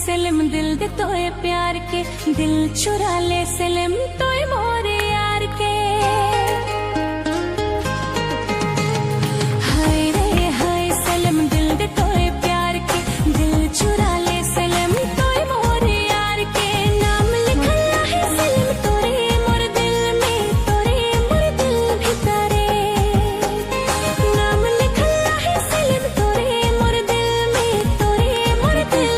सलिम दिल दे तोए प्यार के, दिल चुरा ले सलिम तोए मोरे यार के। हाय रे हाय सलिम दिल दे तोए प्यार के, दिल चुरा ले सलिम तोए मोरे यार के। नाम लिखला है सलिम तोरे मोर दिल में, तोरे मोर दिल भीतरे। नाम लिखला है सलिम तोरे मोर दिल में, तोरे मोर दिल।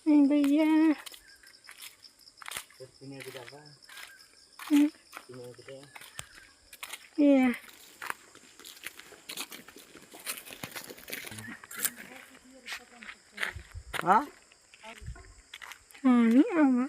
Ay, भैया iya Hah? ini apa?